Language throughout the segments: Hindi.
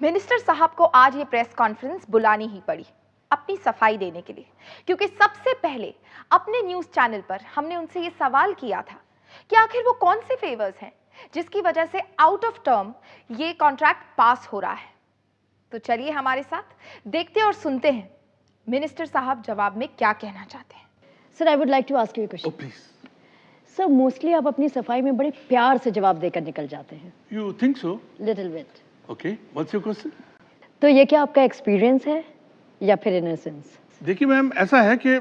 मिनिस्टर साहब को आज ये प्रेस कॉन्फ्रेंस बुलानी ही पड़ी अपनी सफाई देने के लिए, क्योंकि सबसे पहले अपने न्यूज़ चैनल पर हमने उनसे ये सवाल किया था कि आखिर वो कौन से फेवर्स हैं जिसकी वजह से आउट ऑफ टर्म ये कॉन्ट्रैक्ट पास हो रहा है। तो चलिए हमारे साथ देखते और सुनते हैं मिनिस्टर साहब जवाब में क्या कहना चाहते हैं। Sir, I would like to ask you a question. Please. Sir, mostly आप अपनी सफाई में बड़े प्यार से जवाब देकर निकल जाते हैं। You think so? Little bit. Okay, what's your question? तो ये क्या आपका एक्सपीरियंस है या फिर इनोसेंस? देखिए मैम, ऐसा है कि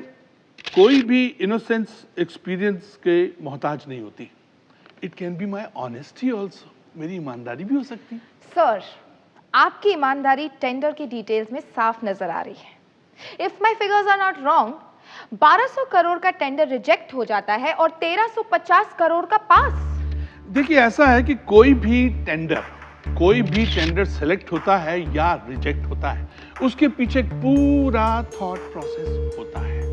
कोई भी इनोसेंस एक्सपीरियंस के मोहताज नहीं होती। It can be my honesty also, मेरी ईमानदारी भी हो सकती है। सर, आपकी ईमानदारी टेंडर की डिटेल्स में साफ नजर आ रही है। If my figures are not wrong, 1200 crore का टेंडर रिजेक्ट हो जाता है और 1350 करोड़ का पास। देखिए ऐसा है कि कोई भी टेंडर सेलेक्ट होता है या रिजेक्ट होता है, उसके पीछे एक पूरा थॉट प्रोसेस होता है।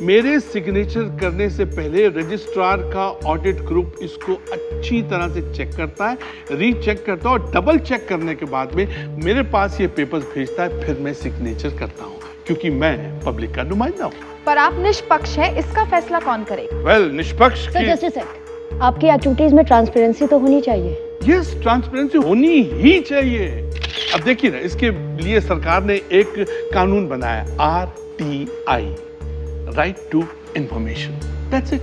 मेरे सिग्नेचर करने से पहले रजिस्ट्रार का ऑडिट ग्रुप इसको अच्छी तरह से चेक करता है, रीचेक करता है और डबल चेक करने के बाद में मेरे पास ये पेपर्स भेजता है, फिर मैं सिग्नेचर करता हूँ, क्योंकि मैं पब्लिक का नुमाइंदा हूँ। पर आप निष्पक्ष हैं, इसका फैसला कौन करेगा? वेल, निष्पक्ष सर, जस्ट अ सेक। आपकी एक्टिविटीज में ट्रांसपेरेंसी तो होनी चाहिए। यस, ट्रांसपेरेंसी होनी ही चाहिए। अब देखिए ना, इसके लिए सरकार ने एक कानून बनाया, RTI, right to information. That's it.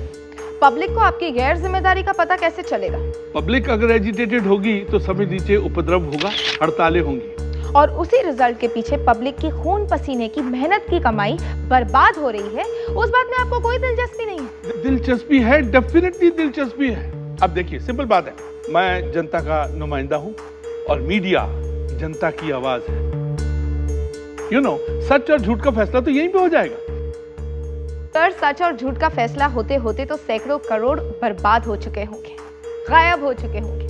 Public को आपकी गैर जिम्मेदारी का पता कैसे चलेगा? पब्लिक अगर एजिटेटेड होगी तो समझ लीजिए उपद्रव होगा, हड़तालें होंगी, और उसी रिजल्ट के पीछे पब्लिक की खून पसीने की मेहनत की कमाई बर्बाद हो रही है। उस बात में आपको कोई दिलचस्पी नहीं है? दिलचस्पी है, डेफिनेटली दिलचस्पी है। अब देखिए, सिंपल बात है, मैं जनता का नुमाइंदा हूं और मीडिया जनता की आवाज है। यू नो, सच और झूठ का फैसला तो यहीं पे हो जाएगा। सर, सच और झूठ का फैसला होते होते तो सैकड़ों करोड़ बर्बाद हो चुके होंगे, गायब हो चुके होंगे।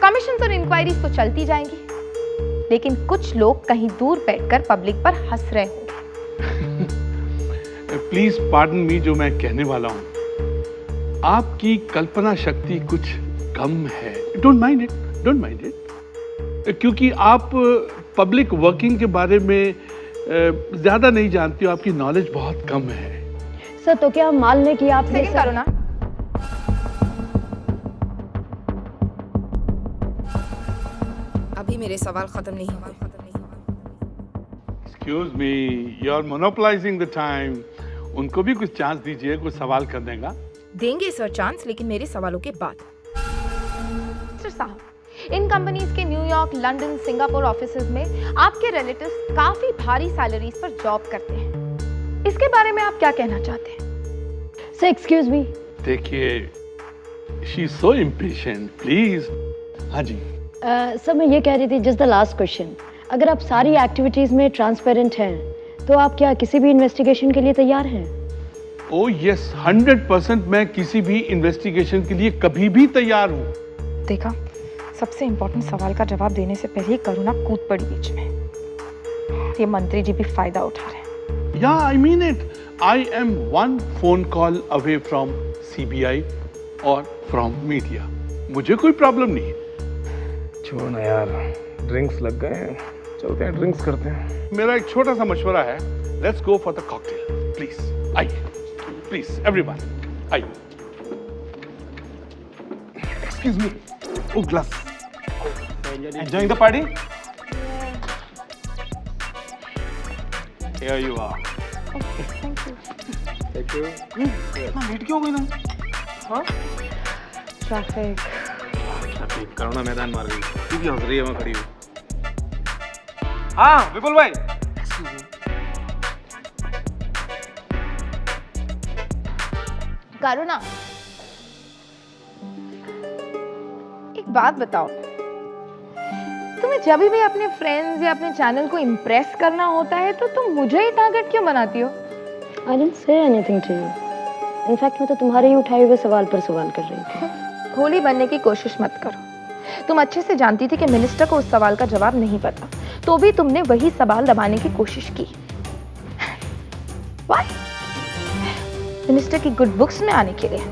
कमीशन और इंक्वायरीज तो चलती जाएंगी, लेकिन कुछ लोग कहीं दूर बैठकर पब्लिक पर हंस रहे होंगे। प्लीज पार्डन मी जो मैं कहने वाला हूं। आपकी कल्पना शक्ति कुछ कम है। डोंट माइंड इट, क्योंकि आप पब्लिक वर्किंग के बारे में ज्यादा नहीं जानती हो, आपकी नॉलेज बहुत कम है। सर, तो क्या मान लें कि आप सेकंड करो ना। अभी मेरे सवाल खत्म नहीं हुए। Excuse me, you are monopolizing the time. उनको भी कुछ चांस दीजिए, कुछ सवाल करने का। देंगे सर चांस, लेकिन मेरे सवालों के बाद। मिस्टर साहब, इन कंपनीज के न्यूयॉर्क, लंदन, सिंगापुर ऑफिसेज में आपके रिलेटिव्स काफी भारी सैलरीज पर जॉब करते हैं। इसके बारे में आप क्या कहना चाहते हैं? Sir, excuse me. देखिए, she is so impatient, please। हाँ जी। सर, मैं ये कह रही थी, जस्ट द लास्ट क्वेश्चन। अगर आप सारी एक्टिविटीज में ट्रांसपेरेंट हैं, तो आप क्या किसी भी इन्वेस्टिगेशन के लिए तैयार हैं? ओह यस, 100% मैं किसी भी इन्वेस्टिगेशन के लिए कभी भी तैयार हूँ। देखा, सबसे इम्पोर्टेंट सवाल का जवाब देने से पहले ही करुणा कूद पड़ी बीच में। ये मंत्री जी भी फायदा उठा रहे हैं। या, I mean it. I am one phone call away from CBI और फ्रॉम मीडिया। मुझे कोई प्रॉब्लम नहीं है। छोड़ ना यार, ड्रिंक्स लग गए हैं, चलते हैं ड्रिंक्स करते हैं। मेरा एक छोटा सा मशवरा है, let's go for the cocktail, please. आइए, प्लीज एवरीवन, आइए। एक्सक्यूज मी, ओ glass. Enjoying the party? Here you are. Thank you. इतना लेट क्यों हो गई तुम? हाँ? ट्रैफिक। ट्रैफिक, करुणा मैदान मार गई। तू क्यों हंस रही है वहाँ खड़ी हुई? हाँ, विपुल भाई। करुणा, एक बात बताओ, तुम्हें जब भी अपने फ्रेंड्स या अपने चैनल को इम्प्रेस करना होता है तो तुम मुझे ही टारगेट क्यों बनाती हो? I didn't say anything to you. In fact, मैं तो तुम्हारे ही उठाए हुए सवाल पर सवाल कर रही थी। भोली बनने की कोशिश मत करो। तुम अच्छे से जानती थी कि मिनिस्टर को उस सवाल का जवाब नहीं पता, तो भी तुमने वही सवाल दबाने की कोशिश की। Why? मिनिस्टर की गुड बुक्स में आने के लिए।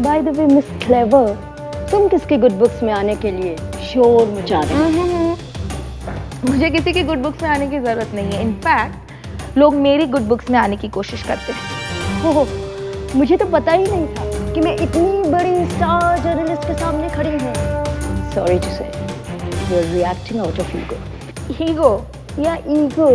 By the way, Miss Clever, तुम किसकी गुड बुक्स में आने के लिए शोर मचा रहे हो? मुझे किसी की गुड बुक्स में आने की जरूरत नहीं है। इनफैक्ट लोग मेरी गुड बुक्स में आने की कोशिश करते हैं। ओह, मुझे तो पता ही नहीं था कि मैं इतनी बड़ी स्टार जर्नलिस्ट के सामने खड़ी हूँ। Sorry to say, you are reacting out of ego. Ego? या ego,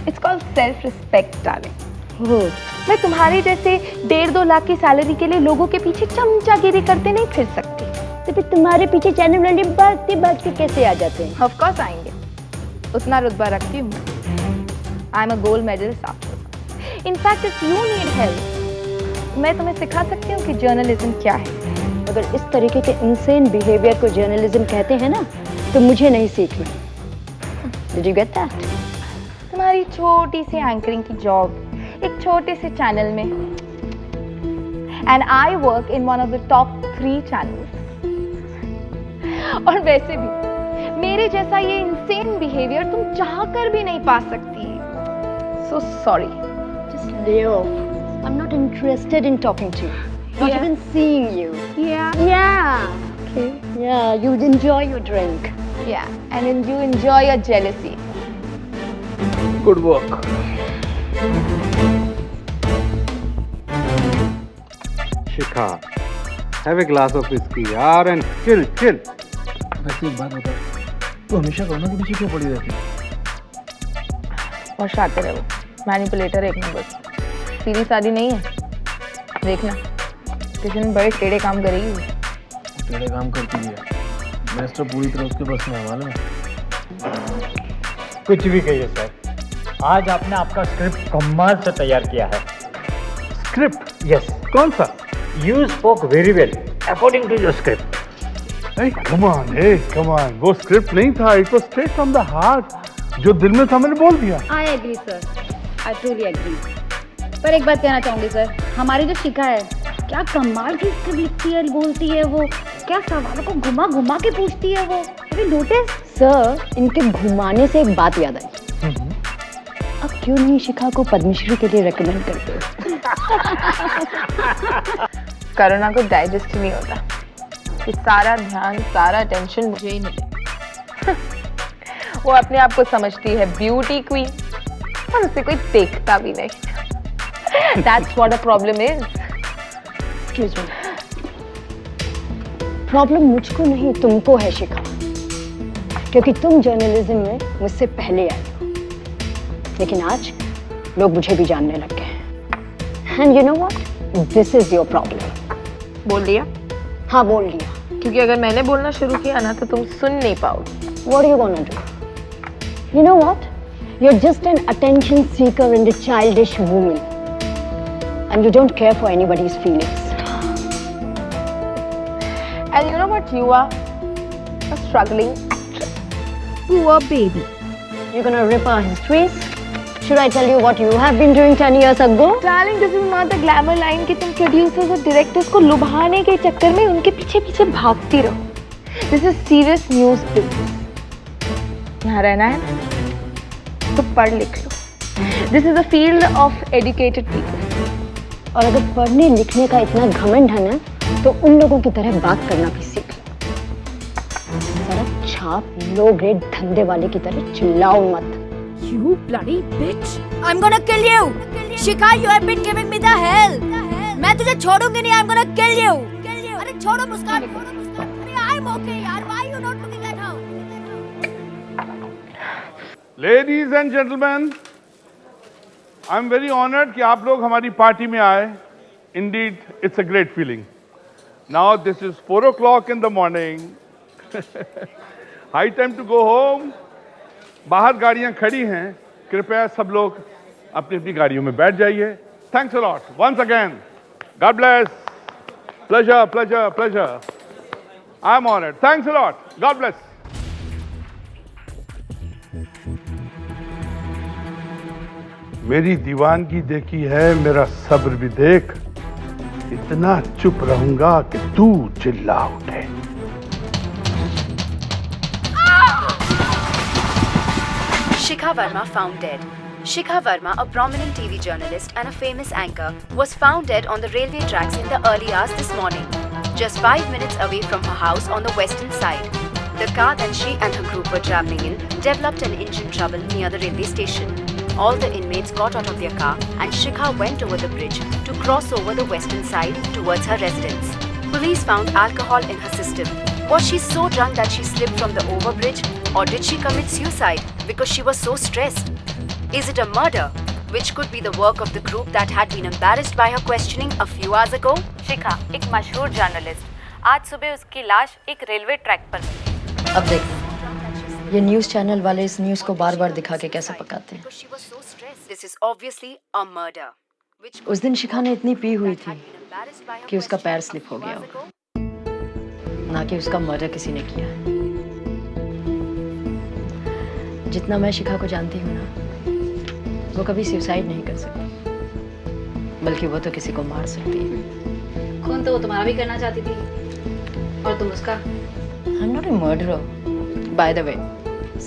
it's called self respect darling. Oh, मैं तुम्हारे जैसे 1.5-2 लाख की सैलरी के लिए लोगों के पीछे चमचागिरी करते नहीं फिर सकती। तो फिर तुम्हारे पीछे चैनल वाले भागते कैसे आ जाते हैं? ऑफ कोर्स आएंगे, उतना रुतबा रखती हूँ। I am a gold medalist after. In fact if you need help, मैं तुम्हें सिखा सकती हूँ कि जर्नलिज्म क्या है। अगर इस तरीके के इंसेन बिहेवियर को जर्नलिज्म कहते हैं ना, तो मुझे नहीं सीखना। Did you get that? तुम्हारी छोटी सी एंकरिंग की जॉब एक छोटे से चैनल में, and I work in one of the top 3 channels. और वैसे भी मेरे जैसा ये इंसेन बिहेवियर तुम चाह कर भी नहीं पा सकती। So sorry. Just lay off. I'm not interested in talking to you. Not Yeah. even seeing you. Yeah. Okay. Yeah, you enjoy your drink. Yeah, and then you enjoy your jealousy. Good work. Shikha, have a glass of whiskey यार and chill. वैसे एक बात बता, तू हमेशा कौन के पीछे क्यों पड़ी रहती है? और शाते रहो, मैनिपुलेटर एक नंबर। सीधी शादी नहीं है, देखना किसी दिन बड़े टेढ़े काम करेगी। टेढ़े काम करती है, मिनिस्टर पूरी तरह उसके बस में है, मालूम है? कुछ भी कहिए सर, आज आपने आपका स्क्रिप्ट कमाल से तैयार किया है। स्क्रिप्ट? यस, कौन सा? You spoke very well according to your script. Come on, वो स्क्रिप्ट नहीं था, it was straight from the heart. जो दिल में था मैंने बोल दिया। I agree sir, I truly agree. पर एक बात कहना चाहूँगी सर, हमारी जो शिखा है, क्या कमाल की स्क्रिप्ट लिखती है, बोलती है वो, क्या सवालों को घुमा घुमा के पूछती है वो। अभी नोटिस सर, इनके घुमाने से एक बात याद आई। अब क्यों नहीं शिखा को पद्मश्री के लिए रेकमेंड करते हो? करुणा को डाइजेस्ट ही नहीं होता कि सारा ध्यान, सारा अटेंशन मुझे ही मिले। वो अपने आप को समझती है ब्यूटी क्वीन, और उसे कोई देखता भी नहीं। That's what a problem is. Excuse me. Problem मुझको नहीं, तुमको है शिखा, क्योंकि तुम जर्नलिज्म में मुझसे पहले आई हो। लेकिन आज लोग मुझे भी जानने लग गए हैं। And you know what, this is your problem. बोल लिया? हाँ, बोल लिया। क्योंकि अगर मैंने बोलना शुरू किया ना तो तुम सुन नहीं पाओगे। What are you gonna do? You know what? You're just an attention seeker and a childish woman. And you don't care for anybody's feelings. And you know what you are? A struggling actress. poor baby. You're gonna rip our histories? Should I tell you what you have been doing 10 years ago? Darling, this is not the glamour line कि तुम प्रोड्यूसर्स और डायरेक्टर्स को लुभाने के चक्कर में उनके पीछे पीछे भागती रहो। This is serious news business. यहाँ रहना है ना, तो पढ़ लिख लो। This is a field of educated people. और अगर पढ़ने लिखने का इतना घमंड है ना, तो उन लोगों की तरह बात करना भी सीख लो। सड़क छाप लो ग्रेड धंधे वाले की तरह चिल्लाओ मत। You bloody bitch! I'm gonna kill you! Shikha, you have been giving me the hell! मैं तुझे छोड़ूंगी नहीं, I'm gonna kill you! अरे छोड़ो मुस्कान, अरे I'm okay यार, why you not looking at her? Ladies and gentlemen, I'm very honored कि आप लोग हमारी पार्टी में आए. Indeed, it's a great feeling. Now this is 4 o'clock in the morning. High time to go home. बाहर गाड़ियां खड़ी हैं, कृपया सब लोग अपनी अपनी गाड़ियों में बैठ जाइए. Thanks a lot. Once again, God bless. Pleasure, pleasure, pleasure. I'm honored. Thanks a lot. God bless. मेरी दीवानगी देखी है, मेरा सब्र भी देख. इतना चुप रहूंगा कि तू चिल्ला उठे. Shikha Verma found dead. Shikha Verma, a prominent TV journalist and a famous anchor, was found dead on the railway tracks in the early hours this morning, just 5 minutes away from her house on the western side. The car that she and her group were traveling in developed an engine trouble near the railway station. All the inmates got out of their car and Shikha went over the bridge to cross over the western side towards her residence. Police found alcohol in her system. Was she so drunk that she slipped from the overbridge, or did she commit suicide because she was so stressed? Is it a murder, which could be the work of the group that had been embarrassed by her questioning a few hours ago? शिखा एक मशहूर जर्नलिस्ट, आज सुबह उसकी लाश एक रेलवे ट्रैक पर मिली। अब देख, ये न्यूज़ चैनल वाले इस न्यूज़ को बार-बार दिखा के कैसे पकाते हैं। This is obviously a murder. उस दिन शिखा ने इतनी पी हुई थी कि उसका पैर स्लिप हो गया होगा, ना कि उसका मर्डर किसी ने किया। जितना मैं शिखा को जानती हूँ ना, वो कभी सुसाइड नहीं कर सकती, बल्कि वो तो किसी को मार सकती है। खून तो वो तुम्हारा भी करना चाहती थी और तुम उसका। I'm not a murderer. By the way,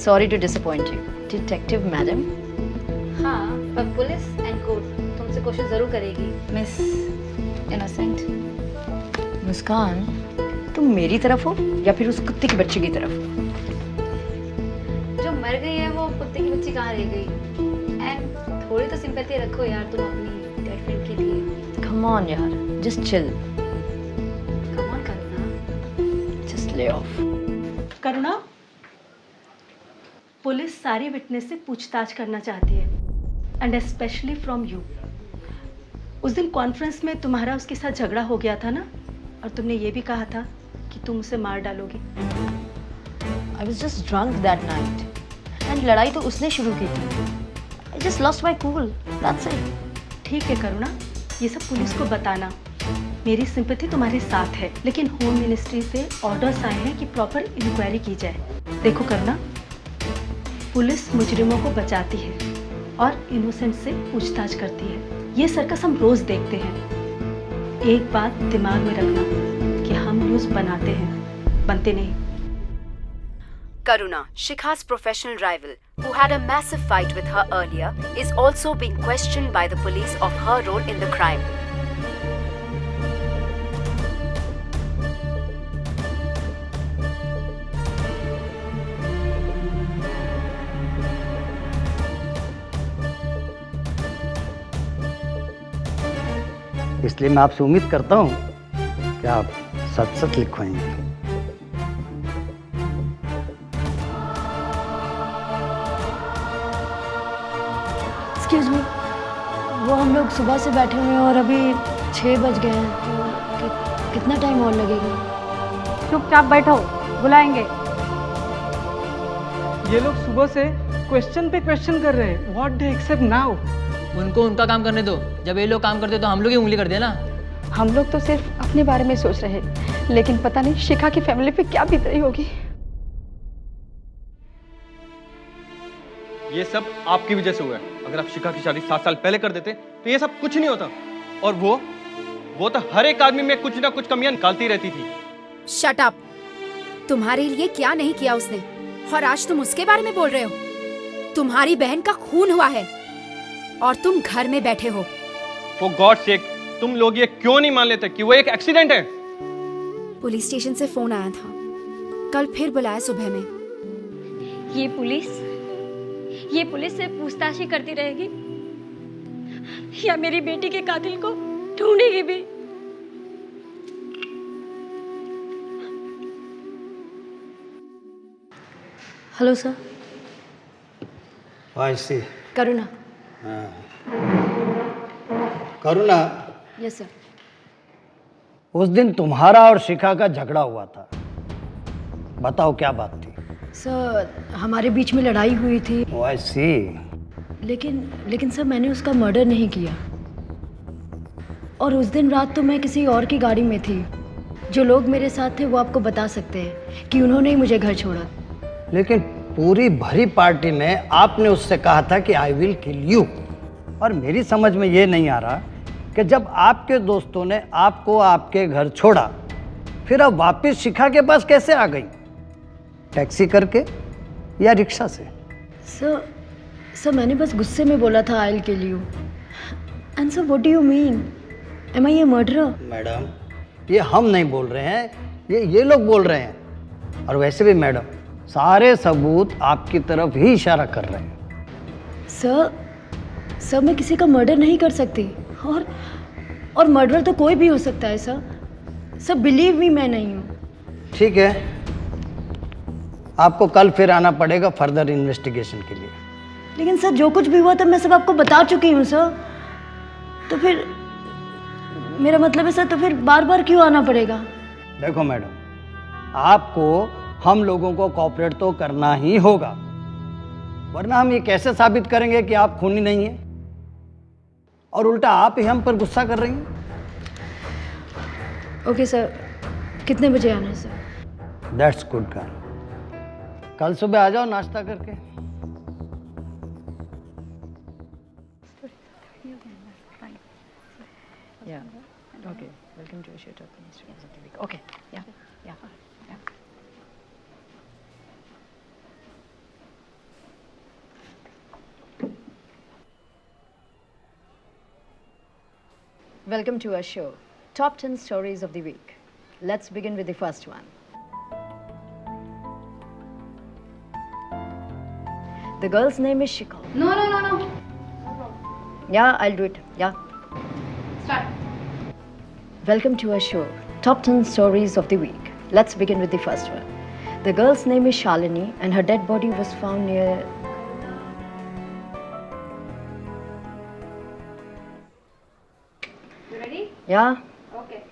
sorry to disappoint you, Detective Madam. हाँ, पर पुलिस एंड कोर्ट तुमसे कोशिश जरूर करेगी, मिस इनोसेंट। मुस्कान, तुम मेरी तरफ हो या फिर उस कुत्ते की बच्ची की तरफ हो? जो मर गई है वो कुत्ते की बच्ची कहाँ रह गई? एंड थोड़ी तो सिंपैथी रखो यार तुम अपनी डेड फ्रेंड के लिए। Come on यार, just chill. Come on Karuna. Just lay off. Karuna, police सारी विटनेस से पूछताछ करना चाहती है, एंड स्पेशली फ्रॉम यू। उस दिन कॉन्फ्रेंस में तुम्हारा उसके साथ झगड़ा हो गया था ना, और तुमने ये भी कहा था कि तुम उसे मार डालोगी। I was just drunk that night, and लड़ाई तो उसने शुरू की थी। I just lost my cool. That's it. ठीक है करुणा, ये सब पुलिस को बताना। मेरी सिंपैथी तुम्हारे साथ है, लेकिन होम मिनिस्ट्री से ऑर्डर्स आए हैं कि प्रॉपर इंक्वायरी की जाए। देखो करुणा, पुलिस मुजरिमों को बचाती है और इनोसेंट से पूछताछ करती है। ये सर्कस हम रोज देखते हैं। एक बात दिमाग में रखना कि हम न्यूज़ बनाते हैं, बनते नहीं। Karuna, Shikha's professional rival, who had a massive fight with her earlier, is also being questioned by the police of her role in the crime. इसलिए मैं आपसे उम्मीद करता हूँ कि आप सच सच लिखवाएंगे। Excuse me, वो हम लोग सुबह से बैठे हुए हैं और अभी 6 बज गए हैं, तो कितना टाइम और लगेगा? चुपचाप बैठो, बुलाएंगे। ये लोग सुबह से क्वेश्चन पे क्वेश्चन कर रहे हैं। What do except now? उनको उनका काम करने दो। जब ये लोग काम करते तो हम लोग ही उंगली कर देना। हम लोग तो सिर्फ अपने बारे में सोच रहे हैं, लेकिन पता नहीं शिखा की फैमिली पे क्या बीत रही होगी। ये सब आपकी वजह से हुआ है। अगर आप शिखा की शादी 7 साल पहले कर देते तो ये सब कुछ नहीं होता। और वो तो हर एक आदमी में कुछ ना कुछ कमियां निकालती रहती थी। Shut up. तुम्हारे लिए क्या नहीं किया उसने, और आज तुम उसके बारे में बोल रहे हो। तुम्हारी बहन का खून हुआ है और तुम घर में बैठे हो। For God's sake, तुम लोग ये क्यों नहीं मान लेते कि वो एक एक्सीडेंट है? पुलिस स्टेशन से फोन आया था, कल फिर बुलाया सुबह में। ये पुलिस से पूछताछ ही करती रहेगी या मेरी बेटी के कातिल को ढूंढेगी भी? Hello sir. वाइसी करुणा। Karuna, yes sir. उस दिन तुम्हारा और शिखा का झगड़ा हुआ था, बताओ क्या बात थी? सर, हमारे बीच में लड़ाई हुई थी। आई सी। लेकिन सर, मैंने उसका मर्डर नहीं किया, और उस दिन रात तो मैं किसी और की गाड़ी में थी। जो लोग मेरे साथ थे वो आपको बता सकते हैं कि उन्होंने ही मुझे घर छोड़ा। लेकिन पूरी भरी पार्टी में आपने उससे कहा था कि आई विल किल यू, और मेरी समझ में ये नहीं आ रहा कि जब आपके दोस्तों ने आपको आपके घर छोड़ा, फिर अब वापस शिखा के पास कैसे आ गई? टैक्सी करके या रिक्शा से? सर, मैंने बस गुस्से में बोला था I will kill you. And sir, what do you mean? Am I a murderer? Madam, ये हम नहीं बोल रहे हैं, ये लोग बोल रहे हैं। और वैसे भी मैडम, सारे सबूत आपकी तरफ ही इशारा कर रहे हैं। सर मैं किसी का मर्डर नहीं कर सकती, और मर्डर तो कोई भी हो सकता है सर बिलीव मी, मैं नहीं हूँ। ठीक है, आपको कल फिर आना पड़ेगा फर्दर इन्वेस्टिगेशन के लिए। लेकिन सर जो कुछ भी हुआ था मैं सब आपको बता चुकी हूँ सर, तो फिर मेरा मतलब है सर, तो फिर बार बार क्यों आना पड़ेगा? देखो मैडम, आपको हम लोगों को कोऑपरेट तो करना ही होगा, वरना हम ये कैसे साबित करेंगे कि आप खूनी नहीं हैं, और उल्टा आप ही हम पर गुस्सा कर रही हैं। ओके सर, कितने बजे आना है सर? दैट्स गुड गर्ल, कल सुबह आ जाओ नाश्ता करके। Yeah. Okay. Welcome to Asia Top Institute of the Week. Okay. Yeah. Welcome to our show, Top 10 Stories of the Week. Let's begin with the first one. The girl's name is Shikha. No. Yeah, I'll do it. Yeah. Start. Welcome to our show, Top 10 Stories of the Week. Let's begin with the first one. The girl's name is Shalini and her dead body was found near... You ready? Yeah. Okay.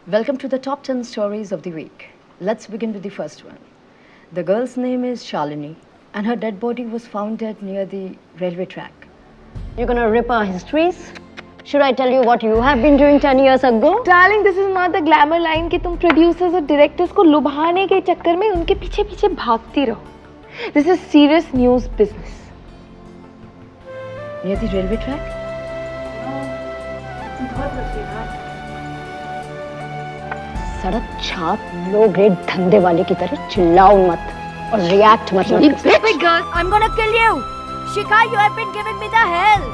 Welcome to the Top 10 Stories of the Week. Let's begin with the first one. The girl's name is Shalini and her dead body was found dead near the railway track. You're gonna rip our histories? Should I tell you what you have been doing 10 years ago? Darling, this is not the glamour line कि तुम producers और directors को लुभाने के चक्कर में उनके पीछे पीछे भागती रहो. This is serious news business. Near the railway track? सड़क छाप लो ग्रेड धंधे वाले की तरह चिल्लाओ मत और रिएक्ट मत करो. Stupid girl, I'm gonna kill you. Shikha, you have been giving me the hell.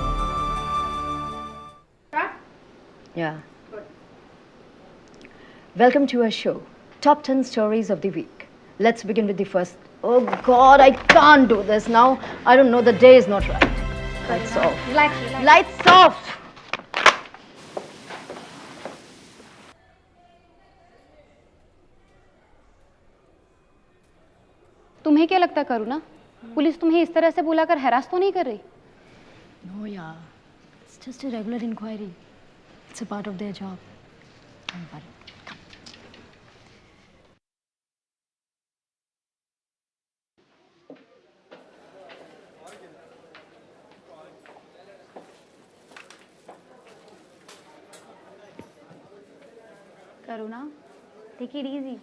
Yeah. Welcome to our show, Top 10 Stories of the Week. Let's begin with the first. Oh God, I can't do this now. I don't know, the day is not right. Lights off. Lights off. तुम्हें क्या लगता करुणा, पुलिस तुम्हें इस तरह से बुलाकर हैरास तो नहीं कर रही? No, yeah. It's just a regular inquiry. It's a part of their job. Don't worry. Come. Karuna, take it easy.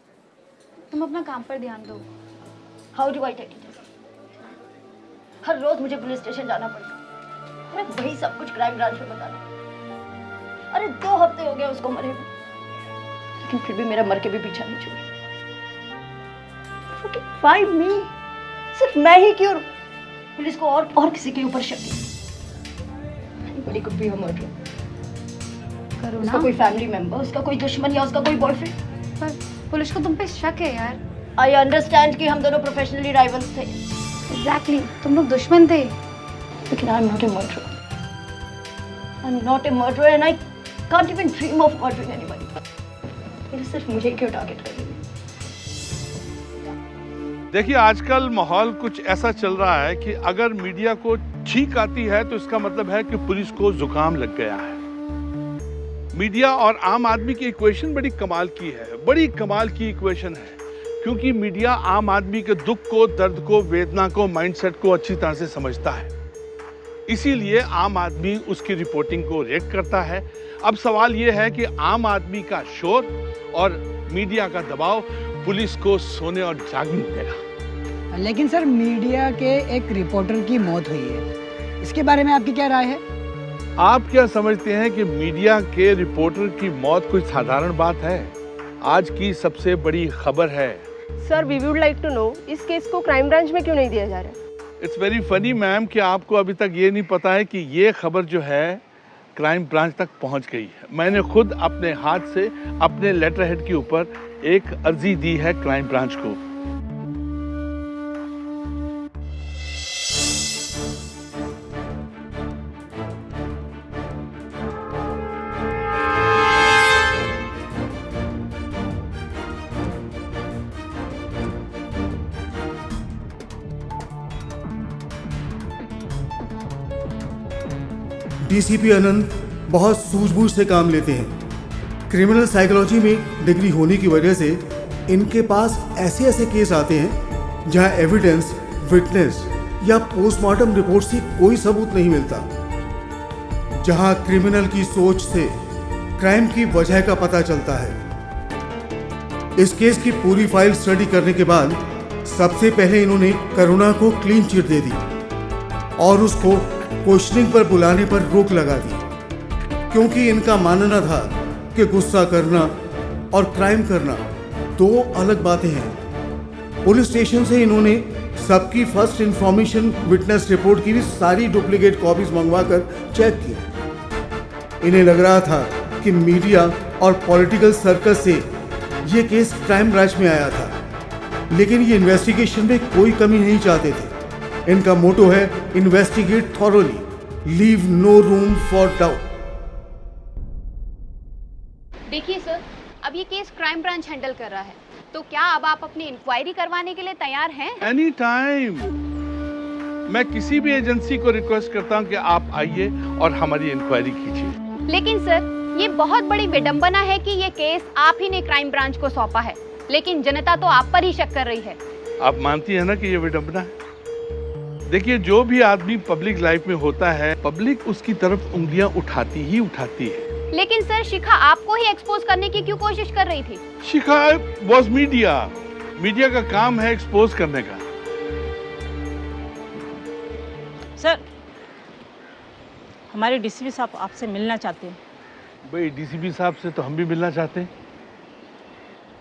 तुम अपना काम पर ध्यान दो. How do I take it? हर रोज मुझे पुलिस स्टेशन जाना पड़ता है। अरे वही सब कुछ क्राइम ब्रांच में बताना। अरे 2 हफ्ते हो गए उसको मरे हुए, लेकिन फिर भी मेरा मर के भी पीछा नहीं छोड़ा। Find me, सिर्फ मैं ही क्यों? पुलिस को और किसी के ऊपर शक है। Anybody could be a murderer. उसका कोई फैमिली मेंबर, उसका कोई दुश्मन या उसका कोई बॉयफ्रेंड। पर पुलिस को तुम पे शक है यार। I understand कि हम दोनों प्रोफेशनली राइवल्स थे। Exactly, तुम लोग दुश्मन थे। लेकिन I'm not a murderer. I'm not a murderer and I can't even dream of murdering anybody. ये सिर्फ मुझे क्यों टारगेट कर रही है? देखिए, आजकल माहौल कुछ ऐसा चल रहा है कि अगर मीडिया को छींक आती है तो इसका मतलब है कि पुलिस को जुकाम लग गया है। मीडिया और आम आदमी की इक्वेशन बड़ी कमाल की है, बड़ी कमाल की इक्वेशन है, क्योंकि मीडिया आम आदमी के दुख को, दर्द को, वेदना को, माइंडसेट को अच्छी तरह से समझता है। इसीलिए आम आदमी उसकी रिपोर्टिंग को रिएक्ट करता है। अब सवाल यह है कि आम आदमी का शोर और मीडिया का दबाव पुलिस को सोने और जागने देगा। लेकिन सर, मीडिया के एक रिपोर्टर की मौत हुई है, इसके बारे में आपकी क्या राय है? आप क्या समझते हैं कि मीडिया के रिपोर्टर की मौत कोई साधारण बात है? आज की सबसे बड़ी खबर है। Sir, we would like to know, इस केस को क्राइम ब्रांच में क्यों नहीं दिया जा रहा? इट्स वेरी फनी मैम कि आपको अभी तक ये नहीं पता है कि ये खबर जो है क्राइम ब्रांच तक पहुंच गई है। मैंने खुद अपने हाथ से अपने लेटर हेड के ऊपर एक अर्जी दी है क्राइम ब्रांच को डीसीपी अनंत बहुत सूझबूझ से काम लेते हैं। क्रिमिनल साइकोलॉजी में डिग्री होने की वजह से इनके पास ऐसे ऐसे केस आते हैं जहां एविडेंस, विटनेस या पोस्टमार्टम रिपोर्ट से कोई सबूत नहीं मिलता, जहां क्रिमिनल की सोच से क्राइम की वजह का पता चलता है। इस केस की पूरी फाइल स्टडी करने के बाद सबसे पहले इन्होंने करुणा को क्लीन चिट दे दी और उसको क्वेश्चनिंग पर बुलाने पर रोक लगा दी, क्योंकि इनका मानना था कि गुस्सा करना और क्राइम करना दो अलग बातें हैं। पुलिस स्टेशन से इन्होंने सबकी फर्स्ट इंफॉर्मेशन विटनेस रिपोर्ट की भी सारी डुप्लीकेट कॉपीज मंगवाकर चेक की। इन्हें लग रहा था कि मीडिया और पॉलिटिकल सर्कल से ये केस क्राइम ब्रांच में आया था, लेकिन ये इन्वेस्टिगेशन में कोई कमी नहीं चाहते थे। इनका मोटो है investigate thoroughly, leave no room for doubt. देखिए सर, अब ये केस क्राइम ब्रांच हैंडल कर रहा है, तो क्या अब आप अपनी इंक्वायरी करवाने के लिए तैयार हैं? Any time. मैं किसी भी एजेंसी को रिक्वेस्ट करता हूं कि आप आइए और हमारी इंक्वायरी कीजिए। लेकिन सर, ये बहुत बड़ी विडंबना है कि ये केस आप ही ने क्राइम ब्रांच को सौंपा है, लेकिन जनता तो आप पर ही शक कर रही है। आप मानती है ना कि ये विडंबना है? देखिए, जो भी आदमी पब्लिक लाइफ में होता है, पब्लिक उसकी तरफ उंगलियां उठाती ही उठाती है। लेकिन सर, शिखा आपको ही एक्सपोज करने की क्यों कोशिश कर रही थी? शिखा वाज मीडिया। मीडिया का काम है एक्सपोज करने का। सर, हमारे डीसीपी साहब आपसे मिलना चाहते हैं। भाई, डीसीपी साहब से तो हम भी मिलना चाहते हैं।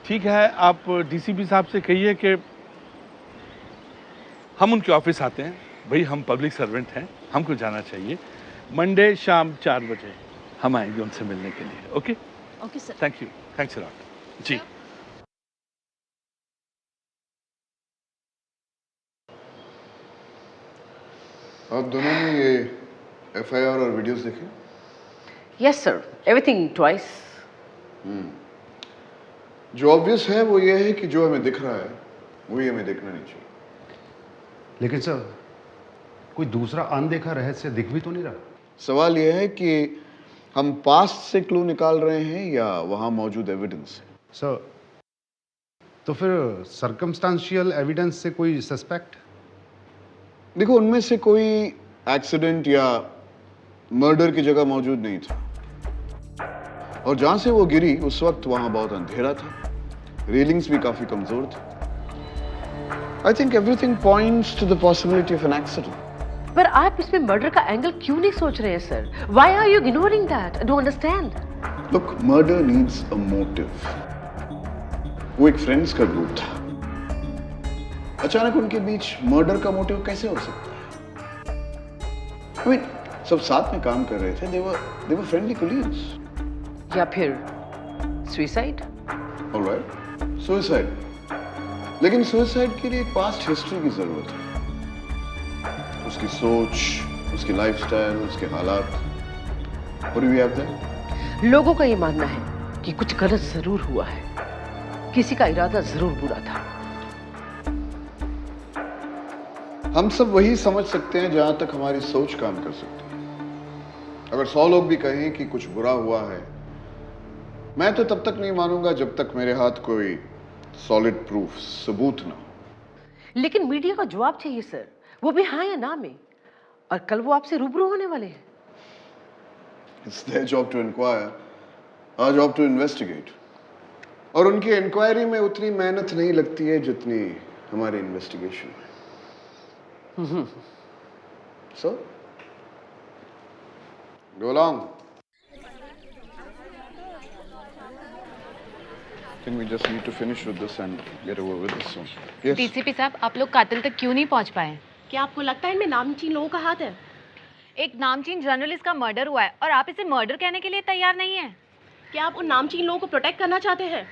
ठीक है, आप डीसीपी साहब से कहिए कि हम उनके ऑफिस आते हैं। भाई, हम पब्लिक सर्वेंट हैं, हमको जाना चाहिए। मंडे शाम 4 बजे हम आएंगे उनसे मिलने के लिए। Okay okay sir. Thank you, thanks a lot जी। आप दोनों ने ये एफआईआर और वीडियोस देखे? Yes sir, everything twice. जो ऑब्वियस है वो ये है कि जो हमें दिख रहा है वही हमें देखना नहीं चाहिए। लेकिन सर, कोई दूसरा अनदेखा रहस्य दिख भी तो नहीं रहा। सवाल यह है कि हम पास्ट से क्लू निकाल रहे हैं या वहां मौजूद एविडेंस से। सर, तो फिर सर्कमस्टांशियल एविडेंस से कोई सस्पेक्ट? देखो, उनमें से कोई एक्सीडेंट या मर्डर की जगह मौजूद नहीं था, और जहां से वो गिरी उस वक्त वहां बहुत अंधेरा था, रेलिंग्स भी काफी कमजोर थे। I think everything points to the possibility of an accident. पर आप इसमें मर्डर का एंगल क्यों नहीं सोच रहे हैं sir? Why are you ignoring that? I don't understand. Look, murder needs a motive. वो एक फ्रेंड्स का ग्रुप था, अचानक उनके बीच मर्डर का मोटिव कैसे हो सकता है? I mean, सब साथ में काम कर रहे थे, they were friendly colleagues। या फिर सुसाइड? Alright, suicide. लेकिन सुसाइड के लिए एक पास्ट हिस्ट्री की जरूरत है, उसकी सोच, उसकी लाइफस्टाइल, उसके हालात। What do we have there? लोगों का ये मानना है कि कुछ गलत जरूर हुआ है, किसी का इरादा जरूर बुरा था। हम सब वही समझ सकते हैं जहां तक हमारी सोच काम कर सकती है। अगर 100 लोग भी कहें कि कुछ बुरा हुआ है, मैं तो तब तक नहीं मानूंगा जब तक मेरे हाथ कोई सॉलिड प्रूफ, सबूत ना हो। लेकिन मीडिया का जवाब चाहिए सर, वो भी हाँ या ना में, और कल वो आपसे रूबरू होने वाले हैं। It's their job to inquire, our job to investigate। और उनकी इंक्वायरी में उतनी मेहनत नहीं लगती है जितनी हमारी इन्वेस्टिगेशन में। So, go along। I think we just need to finish with this and get over with this soon। Yes? DCP साहब, आप लोग कातिल तक क्यों नहीं पहुंच पाए? क्या आपको लगता है इनमें नामचीन लोगों का हाथ है? एक नामचीन जर्नलिस्ट का मर्डर हुआ है और आप इसे मर्डर कहने के लिए तैयार नहीं है। क्या आप उन नामचीन लोगों को प्रोटेक्ट करना चाहते हैं?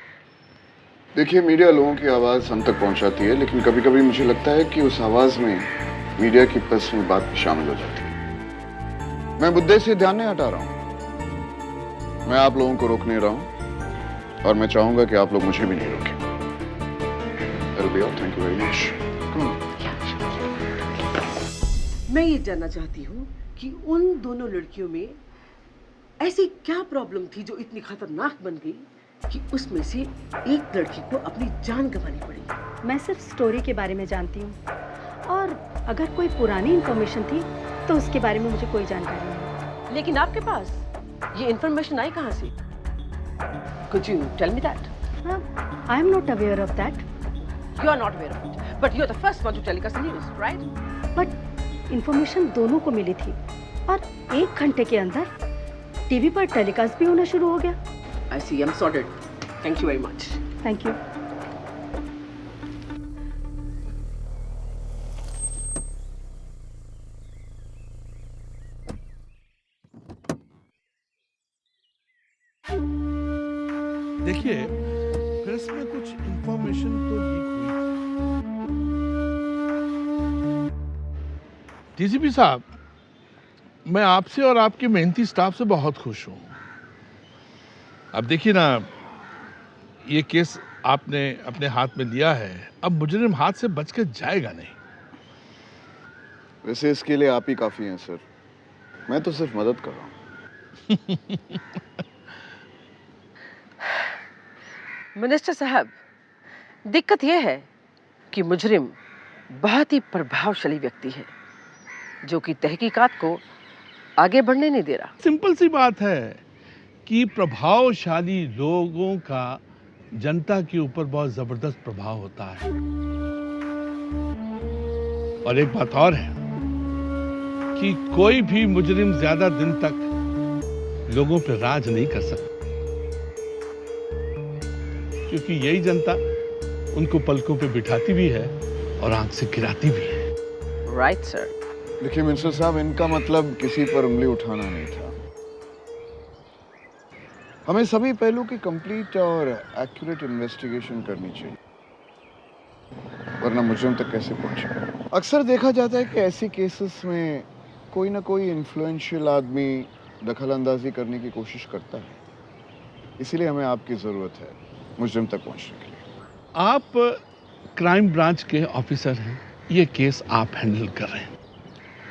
देखिए, मीडिया लोगों की आवाज़ हम तक पहुंचाती है, लेकिन कभी कभी मुझे लगता है कि उस आवाज़ में मीडिया की पर्सनल बात भी शामिल हो जाती है। मैं मुद्दे से ध्यान नहीं हटा रहा हूं, मैं आप लोगों को रोक नहीं रहा हूं, और मैं चाहूंगा कि आप लोग मुझे भी नहीं रोकें। Thank you very much. मैं ये जानना चाहती हूँ कि उन दोनों लड़कियों में ऐसी क्या प्रॉब्लम थी जो इतनी खतरनाक बन गई कि उसमें से एक लड़की को अपनी जान गंवानी पड़ी। मैं सिर्फ स्टोरी के बारे में जानती हूँ और अगर कोई पुरानी इंफॉर्मेशन थी तो उसके बारे में मुझे कोई जानकारी नहीं। लेकिन आपके पास ये इंफॉर्मेशन आई कहाँ से? Could you tell me that? I am not aware of that. You are not aware of it, but you are the first one to telecast the news, right? But information दोनों को मिली थी और 1 घंटे के अंदर टीवी पर टेलीकास्ट भी होना शुरू हो गया। I see. I'm sorted. Thank you very much. Thank you. देखिए, प्रेस में कुछ इंफॉर्मेशन तो लीक हुई। डीसीपी साहब, मैं आपसे और आपके मेहनती स्टाफ से बहुत खुश हूं। अब देखिए ना, ये केस आपने अपने हाथ में लिया है, अब मुजरिम हाथ से बच के जाएगा नहीं। वैसे इसके लिए आप ही काफी हैं सर, मैं तो सिर्फ मदद कर रहा हूं। मिनिस्टर साहब, दिक्कत यह है कि मुजरिम बहुत ही प्रभावशाली व्यक्ति है जो कि तहकीकात को आगे बढ़ने नहीं दे रहा। सिंपल सी बात है कि प्रभावशाली लोगों का जनता के ऊपर बहुत जबरदस्त प्रभाव होता है। और एक बात और है कि कोई भी मुजरिम ज्यादा दिन तक लोगों पर राज नहीं कर सकता, क्योंकि यही जनता उनको पलकों पे बिठाती भी है और आंख से गिराती भी है। Right sir. देखिए मिनिस्टर साहब, इनका मतलब किसी पर उंगली उठाना नहीं था। हमें सभी पहलू की कंप्लीट और एक्यूरेट इन्वेस्टिगेशन करनी चाहिए, वरना मुजरिम तक कैसे पहुंचे। अक्सर देखा जाता है कि ऐसी केसेस में कोई ना कोई इन्फ्लुएंशियल आदमी दखल अंदाजी करने की कोशिश करता है, इसीलिए हमें आपकी जरूरत है मुजरिम तक पहुंचने के लिए। आप क्राइम ब्रांच के ऑफिसर हैं, ये केस आप हैंडल कर रहे हैं,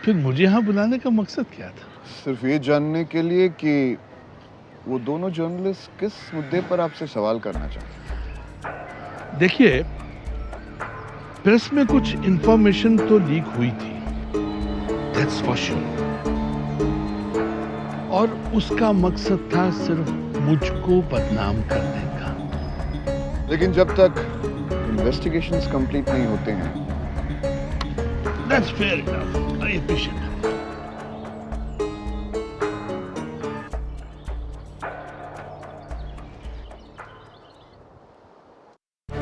फिर मुझे यहाँ बुलाने का मकसद क्या था? सिर्फ ये जानने के लिए कि वो दोनों जर्नलिस्ट किस मुद्दे पर आपसे सवाल करना चाहते हैं। देखिए, प्रेस में कुछ इंफॉर्मेशन तो लीक हुई थी, दैट्स फॉर श्योर, और उसका मकसद था सिर्फ मुझको बदनाम करने का। लेकिन जब तक इन्वेस्टिगेशंस कंप्लीट नहीं होते हैं, that's fair enough, I appreciate that.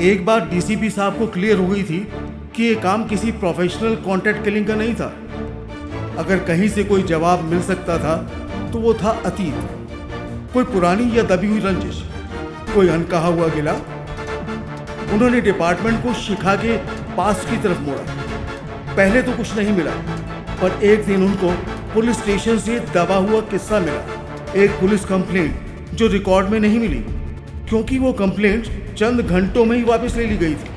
एक बार डीसीपी साहब को क्लियर हो गई थी कि ये काम किसी प्रोफेशनल कॉन्ट्रैक्ट किलिंग का नहीं था। अगर कहीं से कोई जवाब मिल सकता था तो वो था अतीत, कोई पुरानी या दबी हुई रंजिश, कोई अनकहा हुआ गिला। उन्होंने डिपार्टमेंट को शिखा के पास की तरफ मोड़ा। पहले तो कुछ नहीं मिला, पर एक दिन उनको पुलिस स्टेशन से दबा हुआ किस्सा मिला, एक पुलिस कंप्लेंट जो रिकॉर्ड में नहीं मिली, क्योंकि वो कंप्लेंट चंद घंटों में ही वापस ले ली गई थी।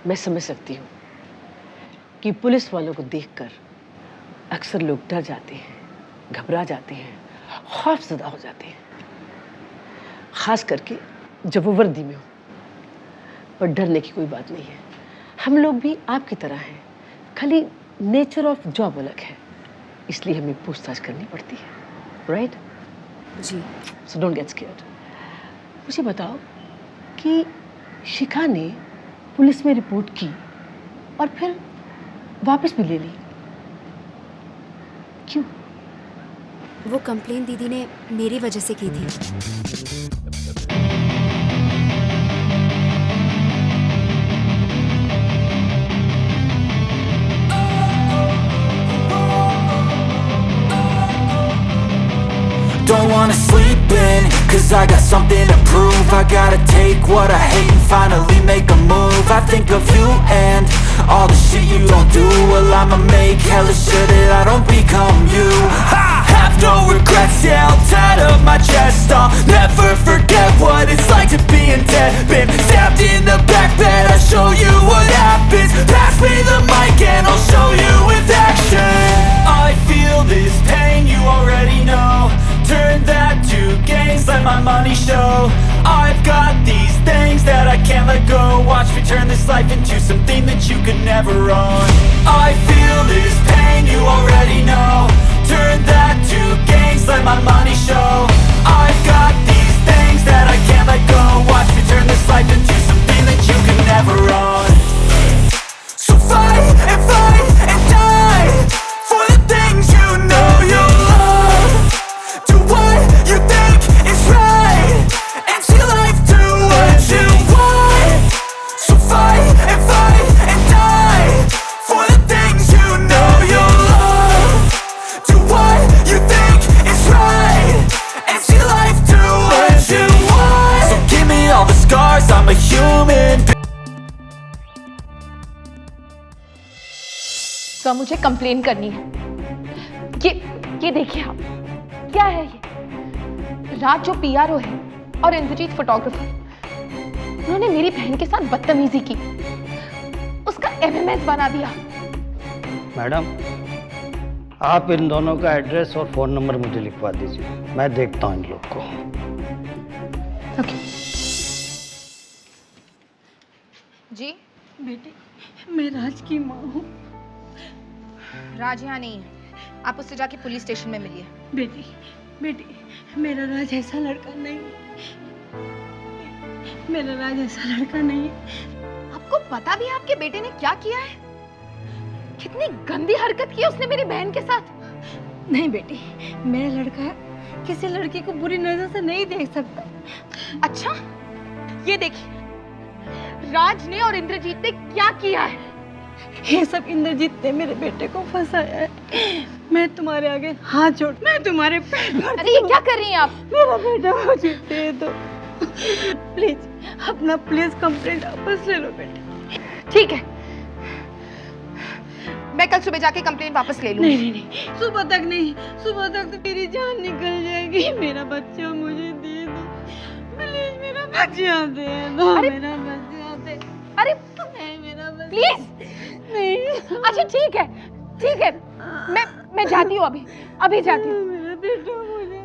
मैं समझ सकती हूँ कि पुलिस वालों को देखकर अक्सर लोग डर जाते हैं, घबरा जाते हैं, खौफजदा हो जाते हैं, खास करके जब वो वर्दी में हो। पर डरने की कोई बात नहीं है, हम लोग भी आपकी तरह हैं, खाली नेचर ऑफ जॉब अलग है, इसलिए हमें पूछताछ करनी पड़ती है, राइट? जी। So don't get scared. मुझे बताओ कि शिखा ने पुलिस में रिपोर्ट की और फिर वापस भी ले ली, क्यों? वो कंप्लेन दीदी ने मेरी वजह से की थी। Don't wanna sleep in, cause I got something to prove. I gotta take what I hate and finally make a move. I think of you and all the shit you don't do. Well, I'ma make hella sure that I don't become you. I have no regrets, yeah, I'll tie up my chest. I'll never forget what it's like to be in debt. Been stabbed in the back bed, I'll show you what happens. Pass me the mic and I'll show turn this life into something that you could never own. I feel this pain, you already know. Turn that to gains, let my money show. I've got these things that I can't let go. Watch me turn this life into something that you could never own. So fight and die for the things you know you love. Do what you think is right and see life do what you want. So fight and die for the things you know you love. Do what you think is right and see life do what you want. So give me all the scars, I'm a human. तो मुझे कंप्लेन करनी है। ये देखिए आप, क्या है ये? राज जो पीआरओ है और इंद्रजीत फोटोग्राफर, उन्होंने मेरी बहन के साथ बदतमीजी की, उसका एमएमएस बना दिया। मैडम, आप इन दोनों का एड्रेस और फोन नंबर मुझे लिखवा दीजिए, मैं देखता हूँ इन लोग को। ओके। जी बेटी, मैं राज की माँ हूँ। राज यहाँ नहीं है, आप उससे जाके पुलिस स्टेशन में मिलिए। बेटी, मेरा राज ऐसा लड़का नहीं है। मेरा राज ऐसा लड़का नहीं है। आपको पता भी है आपके बेटे ने क्या किया है? कितनी गंदी हरकत की उसने मेरी बहन के साथ। नहीं बेटी, मेरा लड़का किसी लड़की को बुरी नजर से नहीं देख सकता। अच्छा, ये देखिए, राज ने और इंद्रजीत ने क्या किया है? ये सब इंद्रजीत ने मेरे बेटे को फंसाया है। मैं तुम्हारे आगे हाथ जोड़, मैं तुम्हारे पैर पड़ती। अरे ये क्या कर रही हैं आप? मेरा बेटा मुझे दे दो प्लीज, अपना कंप्लेंट वापस ले लो बेटे। ठीक है, मैं कल सुबह जाके कंप्लेंट वापस ले लूंगी। नहीं, सुबह तक नहीं, सुबह तक तो तेरी जान निकल जाएगी। मेरा बच्चा मुझे दे दो प्लीज, मेरा बच्चा दे दो। मेरा बच्चा दे। अरे मेरा बच्चा प्लीज नहीं। अच्छा ठीक है, मैं जाती हूँ, अभी जाती हूँ। मेरा बेटा मुझे।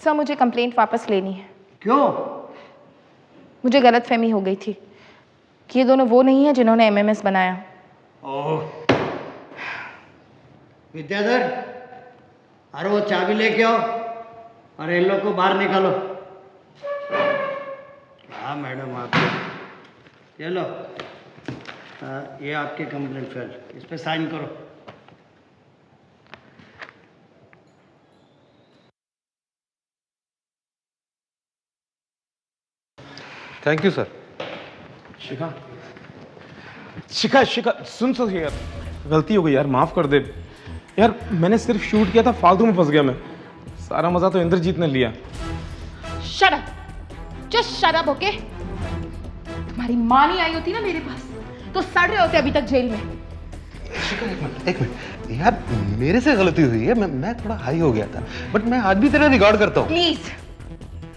सर, मुझे कंप्लेंट वापस लेनी है। क्यों? मुझे गलतफहमी हो गई थी कि ये दोनों वो नहीं है जिन्होंने एमएमएस बनाया। ओह, विद्याधर, अरे वो चाबी लेके आओ और इन लोग को बाहर निकालो। हाँ मैडम, आप ये लो, ये आपकी कंप्लेंट फाइल, इस पे साइन करो। Thank you sir. शिखा, सुन यार, गलती हो गई यार, माफ कर दे यार। मैंने सिर्फ शूट किया था, फालतू में फंस गया मैं। सारा मजा तो इंद्रजीत ने लिया। Shut up, just shut up, okay? तुम्हारी माँ नहीं आई होती ना मेरे पास तो सड़ रहे होते अभी तक जेल में। एक मिनट यार, मेरे से गलती हुई है, मैं थोड़ा हाई हो गया था, बट मैं आज भी तेरा रिकॉर्ड करता हूँ। प्लीज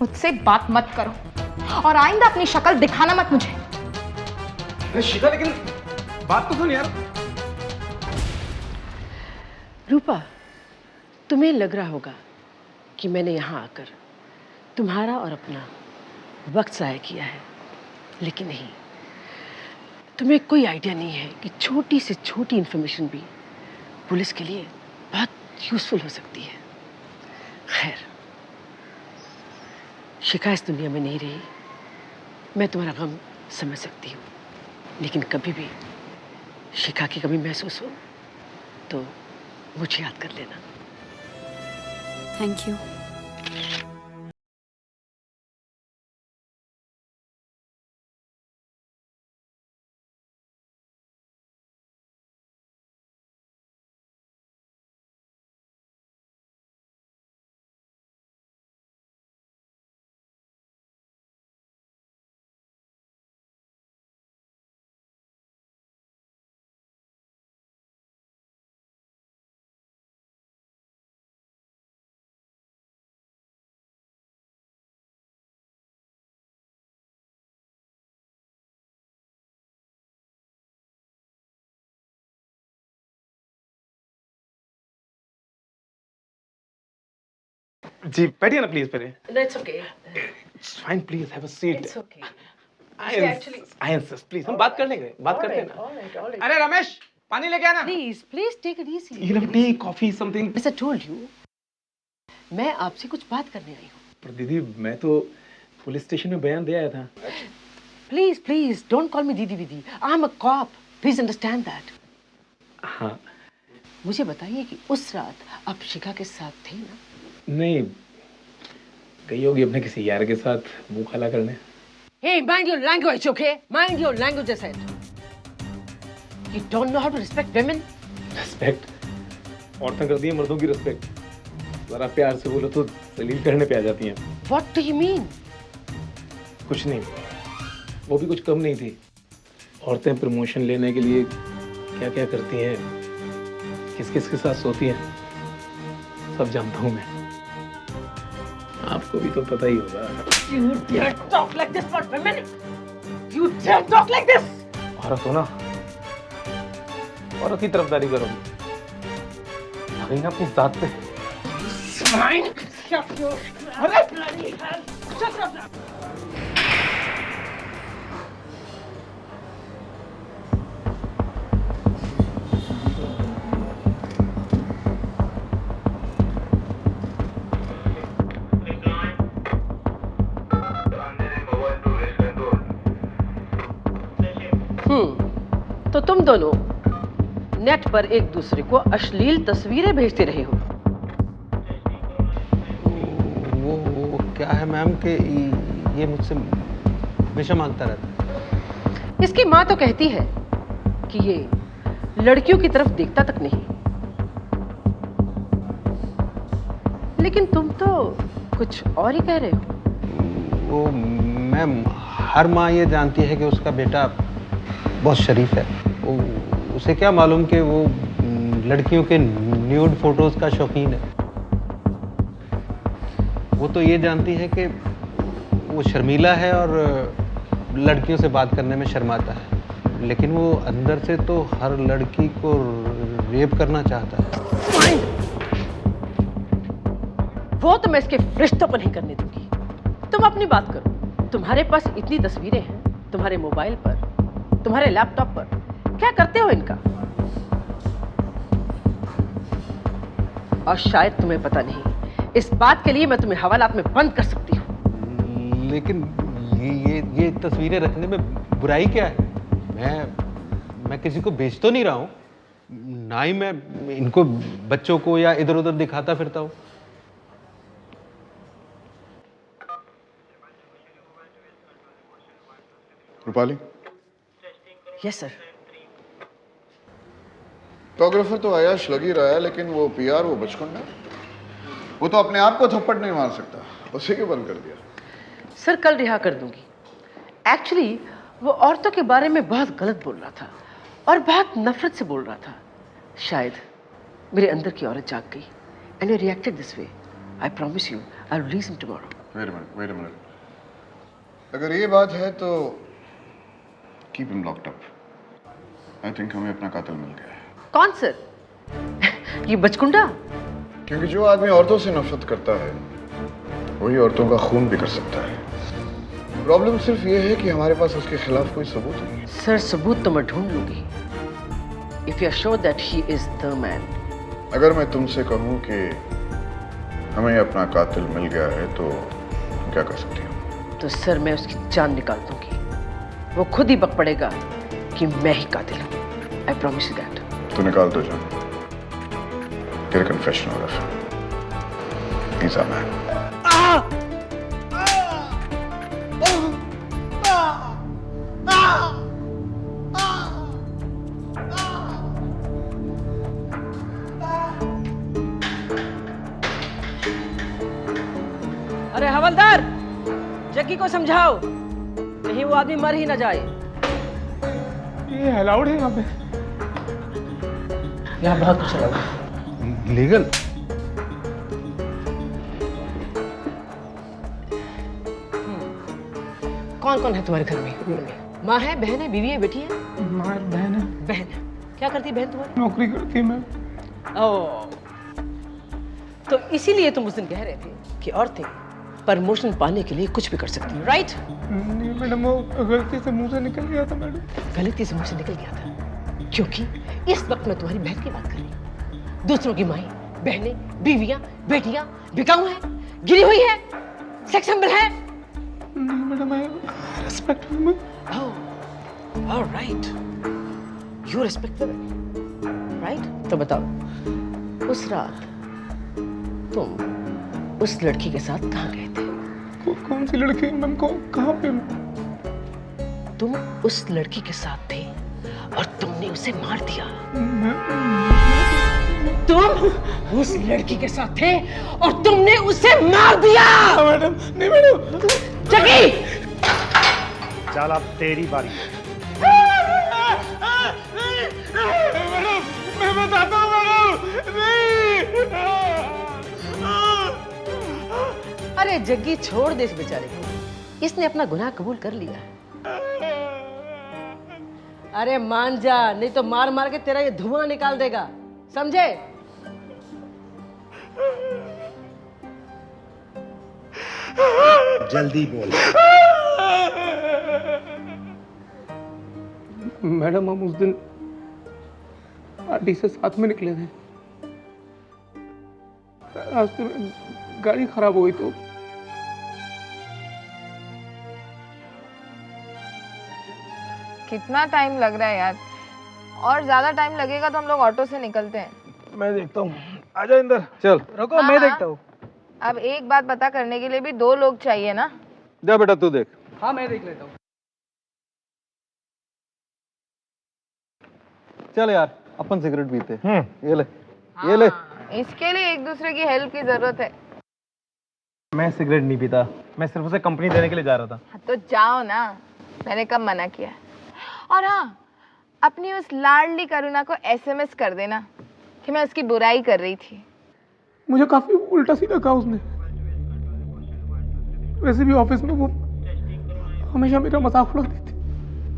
मुझसे बात मत करो और आइंदा अपनी शक्ल दिखाना मत मुझे। शिखा, लेकिन बात तो सुन यार। रूपा, तुम्हें लग रहा होगा कि मैंने यहाँ आकर तुम्हारा और अपना वक्त ज़ाया किया है, लेकिन नहीं। तुम्हें कोई आइडिया नहीं है कि छोटी से छोटी इंफॉर्मेशन भी पुलिस के लिए बहुत यूजफुल हो सकती है। खैर, शिखा इस दुनिया में नहीं रही, मैं तुम्हारा गम समझ सकती हूँ, लेकिन कभी भी शिखा की कमी महसूस हो तो मुझे याद कर लेना। Thank you. जी बैठिए ना प्लीज पहले। No, it's okay. It's fine, please have a seat. It's okay. I insist please, हम बात कर लेंगे, बात करते हैं ना। अरे रमेश, पानी लेके आना। Please take it easy. You know tea, coffee, something. I told you, मैं आपसे कुछ बात करने आई हूँ। पर दीदी, मैं तो पुलिस स्टेशन में बयान दे आया था। प्लीज डोंट कॉल मी दीदी दीदी, आई am a cop, please understand that. हाँ। मुझे बताइए कि उस रात आप शिखा के साथ थे ना? नहीं, गई होगी अपने किसी यार के साथ मुंह खाला करने। Hey, mind your language, okay? Mind your language, I said. You don't know how to respect women? Respect? औरतें करती हैं मर्दों की रिस्पेक्ट। जरा प्यार से बोलो तो जलील करने पे आ जाती हैं। What do you mean? कुछ नहीं, वो भी कुछ कम नहीं थी। औरतें प्रमोशन लेने के लिए क्या क्या करती हैं, किस किस के साथ सोती हैं, सब जानता हूँ मैं। आपको भी तो पता ही होगा। You dare talk like this about women? You dare talk like this? औरत हो ना, औरत की तरफदारी करो, भागी ना अपनी जात पे। Swine! Shut your... अरे bloody hell! Shut up! तो तुम दोनों नेट पर एक दूसरे को अश्लील तस्वीरें भेजते रहे हो। वो क्या है मैम कि ये मुझसे हमेशा मांगता रहता है। इसकी माँ तो कहती है कि ये लड़कियों की तरफ देखता तक नहीं, लेकिन तुम तो कुछ और ही कह रहे हो। वो मैम, हर माँ ये जानती है कि उसका बेटा बहुत शरीफ है। उसे क्या मालूम कि वो लड़कियों के न्यूड फोटोज का शौकीन है। वो तो ये जानती है कि वो शर्मीला है और लड़कियों से बात करने में शर्माता है, लेकिन वो अंदर से तो हर लड़की को रेप करना चाहता है। वो तो मैं इसके रिश्तों पर नहीं करने दूंगी। तुम अपनी बात करो। तुम्हारे पास इतनी तस्वीरें हैं, तुम्हारे मोबाइल पर, तुम्हारे लैपटॉप पर, क्या करते हो इनका? और शायद तुम्हें पता नहीं, इस बात के लिए मैं तुम्हें हवालात में बंद कर सकती हूँ। लेकिन ये तस्वीरें रखने में बुराई क्या है? मैं किसी को बेच तो नहीं रहा हूँ, ना ही मैं इनको बच्चों को या इधर उधर दिखाता फिरता हूँ। रूपाली? Yes sir. फोटोग्राफर तो आयाश लग ही रहा है, लेकिन वो पीआर, वो बचकुंडा, वो तो अपने आप को थप्पड़ नहीं मार सकता, उसी के बंद कर दिया। सर कल रिहा कर दूंगी। एक्चुअली वो औरतों के बारे में बहुत गलत बोल रहा था और बहुत नफरत से बोल रहा था। शायद मेरे अंदर की औरत जाग गई and you reacted this way. I promise you I will release him tomorrow. Wait a minute. अगर ये बात है तो keep him locked up. I think हमें अपना कातिल मिल गया है। कौन सर? ये बचकुंडा? क्योंकि जो आदमी औरतों से नफरत करता है वही औरतों का खून भी कर सकता है। प्रॉब्लम सिर्फ ये है कि हमारे पास उसके खिलाफ कोई सबूत नहीं है। सर सबूत तो मैं ढूंढ लूंगी। If you are sure that he is the man. अगर मैं तुमसे कहूं कि हमें अपना कातिल मिल गया है तो तुम क्या कर सकती हो? तो सर मैं उसकी जान निकाल दूंगी। वो खुद ही बक पड़ेगा कि मैं ही कातिल हूं। आई प्रॉमिस यू दैट। तो निकाल दो जान। Get a confession order. He's our man. अरे हवलदार, जग्गी को समझाओ कहीं वो आदमी मर ही ना जाए। ये अलाउड है यहाँ पे? यहाँ बहुत कुछ अलाउड है। लीगल? कौन कौन है तुम्हारे घर में? माँ है, बहन है, बीवी है, बेटी है? माँ है, बहन है। बहन है। क्या करती है बहन तुम्हारी? नौकरी करती है मैम। ओह, तो इसीलिए तुम उस दिन कह रहे थे कि औरतें प्रमोशन पाने के लिए कुछ भी कर सकती हो, राइट? नहीं मैडम, वो गलती से मुंह से निकल गया था मैडम। गलती से मुंह से निकल गया था क्योंकि इस वक्त मैं तुम्हारी बहन की बात कर रही हूँ। दूसरों की माएं, बहनें, बीवियां, बेटियां बिकाऊ हैं, गिरी हुई है, सेक्स सिंबल है। नहीं madam, I respect women. Oh, alright, you respect women, right? तो बताओ, उस रात तुम उस लड़की के साथ कहाँ गए थे? कौन सी लड़की मैम? कहाँ पे? तुम उस लड़की के साथ थे और तुमने उसे मार दिया। तुम उस लड़की के साथ थे और तुमने उसे मार दिया। मैडम, नहीं मैडम। जगी, चल अब तेरी बारी। मैडम, मैं बताता हूँ मैडम। नहीं। अरे जग्गी, छोड़ दे इस बेचारे को, इसने अपना गुनाह कबूल कर लिया। अरे मान जा, नहीं तो मार मार के तेरा ये धुआं निकाल देगा, समझे? जल्दी बोल। मैडम, हम उस दिन पार्टी से साथ में निकले थे। रास्ते में गाड़ी खराब हो गई तो कितना टाइम लग रहा है यार, और ज्यादा टाइम लगेगा तो हम लोग ऑटो से निकलते हैं। मैं देखता हूँ। आजा इंदर, चल। रुको, मैं देखता हूँ। अब एक बात पता करने के लिए भी 2 लोग चाहिए ना। जा बेटा, तू देख। हाँ, मैं देख लेता हूँ। चल यार, अपन सिगरेट पीते। ये ले, ये ले। इसके लिए एक दूसरे की हेल्प की जरूरत है। मैं सिगरेट नहीं पीता, मैं सिर्फ उसे कंपनी देने के लिए जा रहा था। तो जाओ ना, मैंने कब मना किया। और हाँ, अपनी उस लाडली करुणा को SMS कर देना कि मैं उसकी बुराई कर रही थी। मुझे काफी उल्टा सीधा कहा उसने। वैसे भी ऑफिस में वो हमेशा मेरा मजाक उड़ाती थी।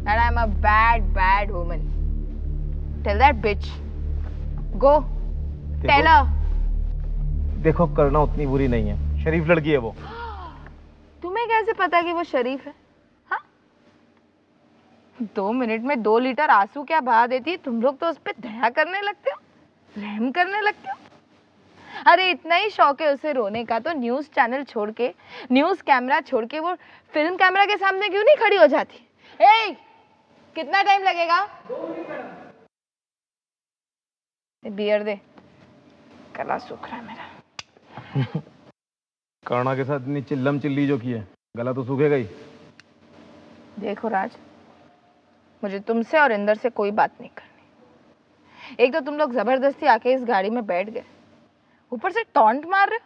And I'm a bad woman. Tell that bitch. Go. Tell her. देखो, करुणा उतनी बुरी नहीं है, शरीफ लड़की है वो। तुम्हें कैसे पता कि वो शरीफ है? हाँ? 2 मिनट में 2 लीटर आंसू क्या बहा देती है। तुम लोग तो उस पर दया करने लगते हो, रहम करने लगते हो। अरे इतना ही शौक है उसे रोने का तो न्यूज़ चैनल छोड़ के, न्यूज़ कैमरा छोड़ के वो फिल्म कैमरा के सामने क्यों नहीं खड़ी हो जाती? कितना टाइम लगेगा? 2 मिनट। बियर दे, गला सूख रहा है मेरा। करुणा के साथ इतनी चिल्लम चिल्ली जो की है, गला तो सूखेगा ही। देखो राज, मुझे तुमसे और इंदर से कोई बात नहीं करनी। एक तो तुम लोग जबरदस्ती आके इस गाड़ी में बैठ गए, ऊपर से टॉन्ट मार रहे हो।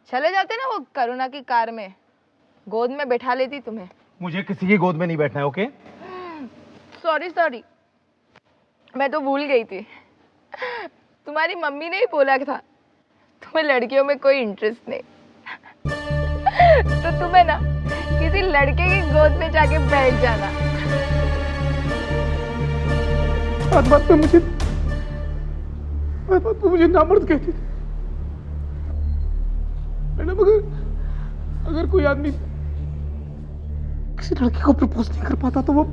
चले जाते ना वो करुणा की कार में, गोद में बैठा लेती तुम्हें। मुझे किसी की गोद में नहीं बैठना है, ओके? सॉरी, मैं तो भूल गई थी। तुम्हारी मम्मी ने ही बोला था तुम्हें लड़कियों में कोई इंटरेस्ट नहीं। तो तुम्हें ना किसी लड़के की गोद में जाके बैठ जाना। बात पे मुझे नामर्द कहती थी। मैडम, अगर कोई आदमी किसी लड़की को प्रपोज नहीं कर पाता तो वो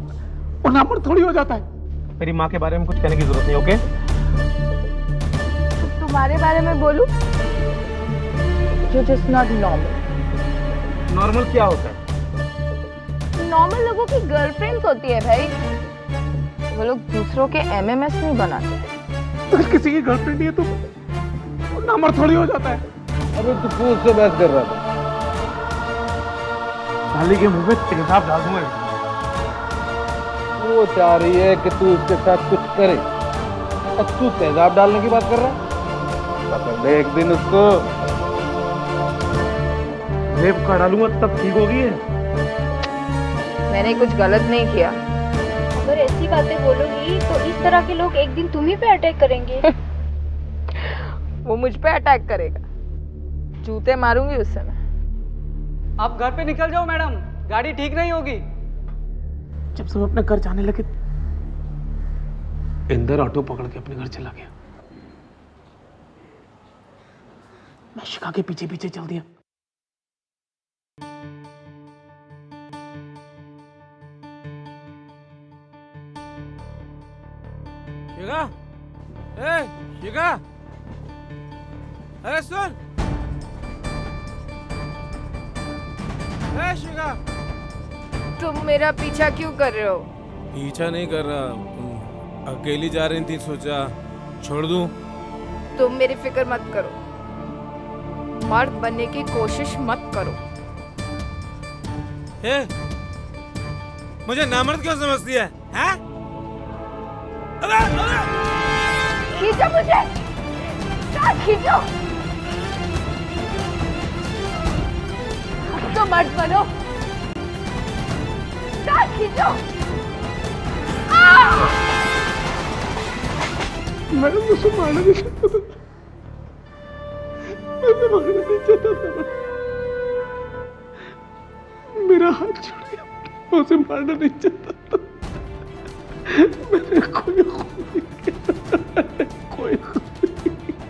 नामर्द थोड़ी हो जाता है। मेरी माँ के बारे में कुछ कहने की जरूरत नहीं, ओके? तुम्हारे बारे में बोलूं? You're just not normal. Normal क्या होता है? नॉर्मल लोगों की गर्लफ्रेंड्स होती है भाई, वो लोग दूसरों के MMS नहीं बनाते। अगर किसी की गर्लफ्रेंड है तो वो नामर्द थोड़ी हो जाता है। अबे तू क्यों उससे बहस कर रहा था? साली के मुंह में तेजाब डाल दूंगा। वो चाह रही है कि तू उसके साथ कुछ करे और तू तेजाब डालने की बात कर रहा है। पकड़ ले एक दिन उसको। रेप का डालूंगा तब ठीक होगी। मैंने कुछ गलत नहीं किया। अगर ऐसी बातें बोलोगी तो इस तरह के लोग एक दिन तुम्ही पे अटैक करेंगे। वो मुझ पे अटैक करेगा, जूते मारूंगी उससे मैं। आप घर पे निकल जाओ मैडम, गाड़ी ठीक नहीं होगी। जब सब अपने घर जाने लगे, इंदर ऑटो पकड़ के अपने घर चला गया। मैं शिखा के पीछे चल दिया। शिखा, ए शिखा, अरे सुन, ए शिखा। तुम मेरा पीछा क्यों कर रहे हो? पीछा नहीं कर रहा, तुम अकेली जा रही थी, सोचा छोड़ दूं। तुम मेरी फिक्र मत करो, मर्द बनने की कोशिश मत करो। ए, मुझे नामर्द क्यों समझती है? हैं? खींचो मुझे, खींचो। तो मर्द बनो, खींचो। मैडम मुझे मारना नहीं चाहता था, मैं मारना नहीं चाहता था, मेरा हाथ छूट गया, मैं उसे मारना नहीं चाहता था, मैंने कोई खून नहीं किया, कोई खून नहीं किया,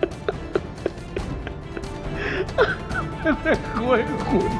मैंने कोई खून